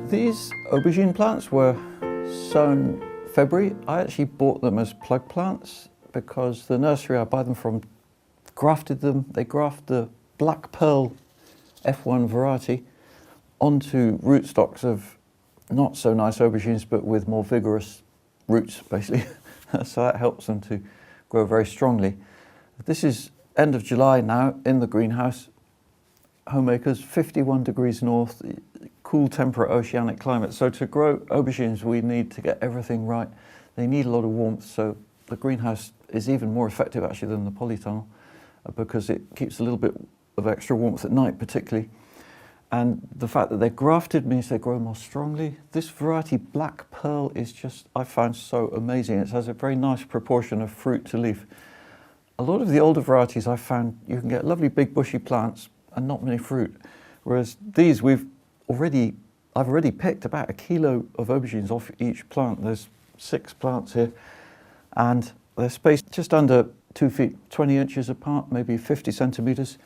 These aubergine plants were sown February. I actually bought them as plug plants because the nursery I buy them from grafted them. They graft the black pearl F1 variety onto rootstocks of not so nice aubergines, but with more vigorous roots, basically. So that helps them to grow very strongly. This is end of July now in the greenhouse. Homeacres, 51 degrees north, cool temperate oceanic climate. So to grow aubergines, we need to get everything right. They need a lot of warmth, so the greenhouse is even more effective actually than the polytunnel because it keeps a little bit of extra warmth at night particularly. And the fact that they're grafted means they grow more strongly. This variety, Black Pearl, is just, I found so amazing. It has a very nice proportion of fruit to leaf. A lot of the older varieties I found, you can get lovely big bushy plants and not many fruit. Whereas these, I've already picked about 1 kilo of aubergines off each plant. There's 6 plants here, and they're spaced just under 2 feet, 20 inches apart, maybe 50 centimeters.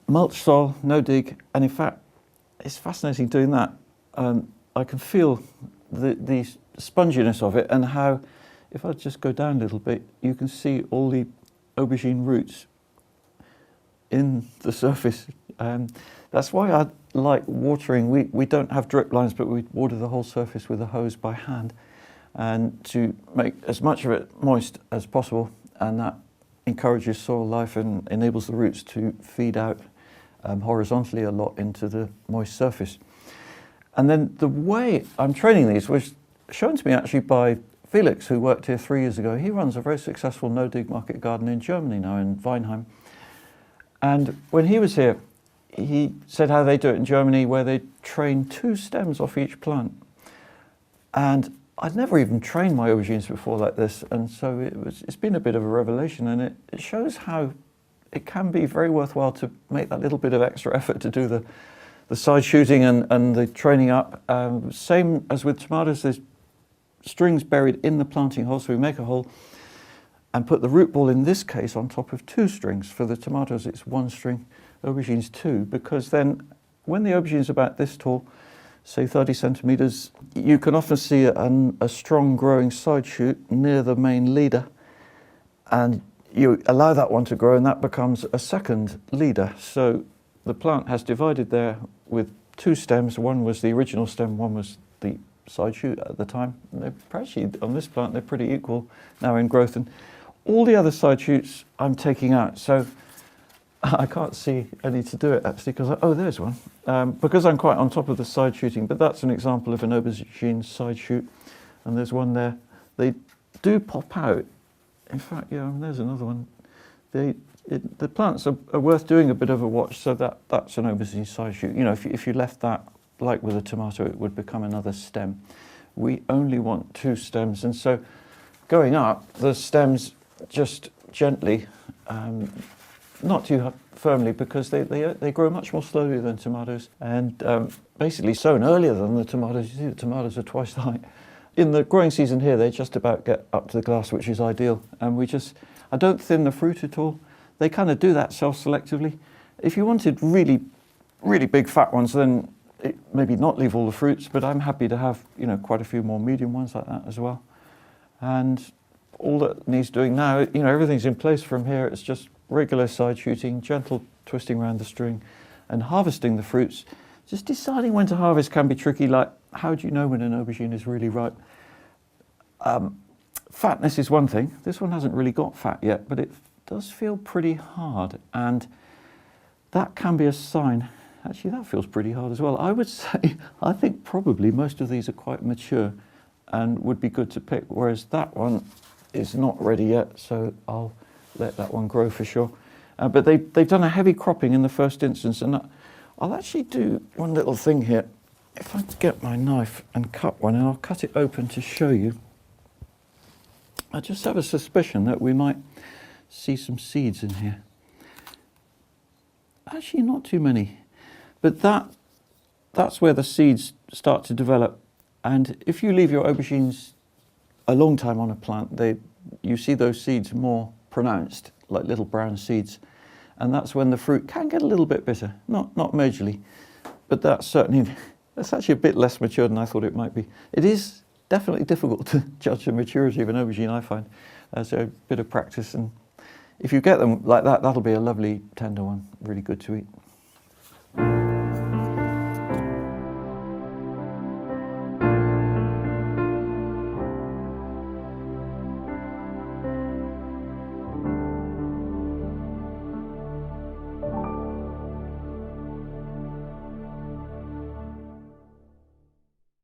Mulch soil, no dig, and in fact, it's fascinating doing that. I can feel the sponginess of it, and how, if I just go down a little bit, you can see all the aubergine roots in the surface. That's why I like watering. We don't have drip lines, but we water the whole surface with a hose by hand, and to make as much of it moist as possible, and that encourages soil life and enables the roots to feed out horizontally a lot into the moist surface. And then the way I'm training these was shown to me actually by Felix, who worked here 3 years ago. He runs a very successful no-dig market garden in Germany now, in Weinheim. And when he was here, he said how they do it in Germany, where they train 2 stems off each plant. And I'd never even trained my aubergines before like this, and so it's been a bit of a revelation, and it shows how it can be very worthwhile to make that little bit of extra effort to do the side shooting and the training up. Same as with tomatoes, there's strings buried in the planting hole, so we make a hole and put the root ball, in this case, on top of 2 strings. For the tomatoes, it's 1 string, aubergines 2, because then when the aubergine is about this tall, say 30 centimeters, you can often see a strong growing side shoot near the main leader, and you allow that one to grow, and that becomes a second leader. So the plant has divided there with 2 stems. One was the original stem, one was the side shoot at the time. And they're actually, on this plant, they're pretty equal now in growth. And all the other side shoots I'm taking out. So I can't see any to do it actually, because, oh, there's one. Because I'm quite on top of the side shooting, but that's an example of an aubergine side shoot. And there's one there. They do pop out. In fact, yeah, there's another one. The plants are worth doing a bit of a watch, so that's an aubergine side shoot. You know, if you left that, like with a tomato, it would become another stem. We only want 2 stems, and so going up, the stems just gently, not too firmly, because they grow much more slowly than tomatoes, and basically sown earlier than the tomatoes. You see, the tomatoes are twice the height. In the growing season here, they just about get up to the glass, which is ideal. And I don't thin the fruit at all. They kind of do that self-selectively. If you wanted really, really big fat ones, then maybe not leave all the fruits, but I'm happy to have, you know, quite a few more medium ones like that as well. And all that needs doing now, you know, everything's in place from here. It's just regular side shooting, gentle twisting around the string, and harvesting the fruits. Just deciding when to harvest can be tricky, like how do you know when an aubergine is really ripe? Fatness is one thing. This one hasn't really got fat yet, but it does feel pretty hard, and that can be a sign. Actually, that feels pretty hard as well. I would say, I think probably most of these are quite mature and would be good to pick, whereas that one is not ready yet, so I'll let that one grow for sure. But they've done a heavy cropping in the first instance, and I'll actually do one little thing here. If I get my knife and cut one, and I'll cut it open to show you. I just have a suspicion that we might see some seeds in here. Actually, not too many. But that's where the seeds start to develop. And if you leave your aubergines a long time on a plant, you see those seeds more pronounced, like little brown seeds. And that's when the fruit can get a little bit bitter. Not majorly, but that's certainly It's actually a bit less mature than I thought it might be. It is definitely difficult to judge the maturity of an aubergine, I find. So a bit of practice, and if you get them like that, that'll be a lovely tender one, really good to eat.